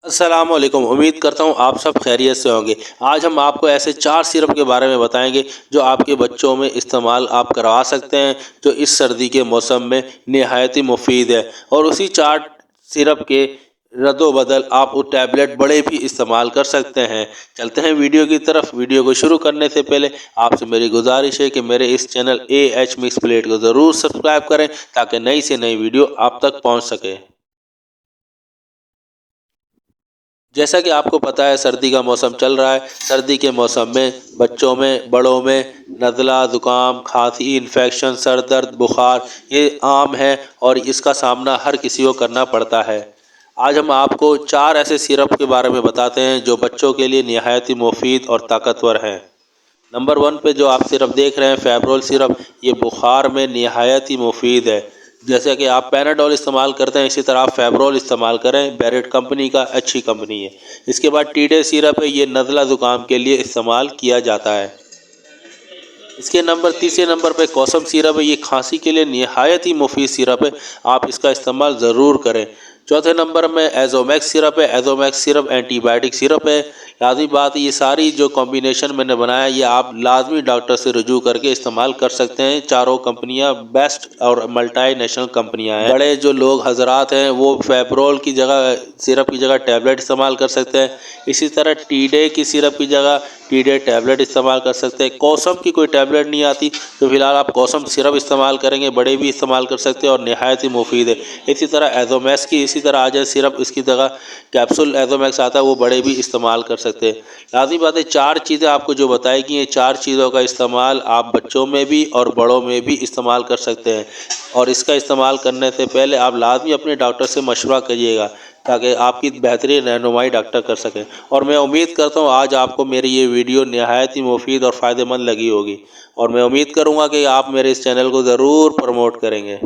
السلام علیکم، امید کرتا ہوں آپ سب خیریت سے ہوں گے۔ آج ہم آپ کو ایسے 4 سیرپ کے بارے میں بتائیں گے جو آپ کے بچوں میں استعمال آپ کروا سکتے ہیں، جو اس سردی کے موسم میں نہایت ہی مفید ہے۔ اور اسی 4 سیرپ کے رد و بدل آپ وہ ٹیبلٹ بڑے بھی استعمال کر سکتے ہیں۔ چلتے ہیں ویڈیو کی طرف۔ ویڈیو کو شروع کرنے سے پہلے آپ سے میری گزارش ہے کہ میرے اس چینل AH مکس پلیٹ کو ضرور سبسکرائب کریں تاکہ نئی سے نئی ویڈیو آپ تک پہنچ سکے۔ جیسا کہ آپ کو پتہ ہے سردی کا موسم چل رہا ہے۔ سردی کے موسم میں بچوں میں، بڑوں میں نزلہ، زکام، کھانسی، انفیکشن، سر درد، بخار یہ عام ہے اور اس کا سامنا ہر کسی کو کرنا پڑتا ہے۔ آج ہم آپ کو 4 ایسے سیرپ کے بارے میں بتاتے ہیں جو بچوں کے لیے نہایت ہی مفید اور طاقتور ہیں۔ نمبر 1 پہ جو آپ سیرپ دیکھ رہے ہیں فیبرول سیرپ، یہ بخار میں نہایت ہی مفید ہے۔ جیسے کہ آپ پیناڈول استعمال کرتے ہیں اسی طرح آپ فیبرول استعمال کریں، بیریٹ کمپنی کا اچھی کمپنی ہے۔ اس کے بعد ٹیڈے سیرپ ہے، یہ نزلہ زکام کے لیے استعمال کیا جاتا ہے۔ اس کے تیسرے نمبر پہ کوسم سیرپ ہے، یہ کھانسی کے لیے نہایت ہی مفید سیرپ ہے، آپ اس کا استعمال ضرور کریں۔ چوتھے نمبر میں ایزومیکس سیرپ ہے، ایزومیکس سیرپ اینٹی بائیوٹک سیرپ ہے۔ لازمی بات یہ ساری جو کمبینیشن میں نے بنایا یہ آپ لازمی ڈاکٹر سے رجوع کر کے استعمال کر سکتے ہیں۔ چاروں کمپنیاں بیسٹ اور ملٹی نیشنل کمپنیاں ہیں۔ بڑے جو لوگ حضرات ہیں وہ فیبرول کی جگہ سیرپ کی جگہ ٹیبلٹ استعمال کر سکتے ہیں۔ اسی طرح ٹیڈے کی سیرپ کی جگہ ٹیڈے ٹیبلٹ استعمال کر سکتے ہیں۔ کوسم کی کوئی ٹیبلٹ نہیں آتی تو فی الحال آپ کوسم سیرپ استعمال کریں گے، بڑے بھی استعمال کر سکتے ہیں اور نہایت ہی مفید ہے۔ اسی طرح ایزومیکس کی اسی طرح آ جائے سیرپ، اس کی جگہ کیپسول ایزومیکس آتا ہے، وہ بڑے بھی استعمال کر سکتے ہیں۔ لازمی بات ہے 4 چیزیں آپ کو جو بتائی گئی ہیں، 4 چیزوں کا استعمال آپ بچوں میں بھی اور بڑوں میں بھی استعمال کر سکتے ہیں۔ اور اس کا استعمال کرنے سے پہلے آپ لازمی اپنے ڈاکٹر سے مشورہ کریے گا تاکہ آپ کی بہترین رہنمائی ڈاکٹر کر سکیں۔ اور میں امید کرتا ہوں آج آپ کو میری یہ ویڈیو نہایت ہی مفید اور فائدہ مند لگی ہوگی، اور میں امید کروں گا کہ آپ میرے اس چینل کو ضرور پروموٹ کریں گے۔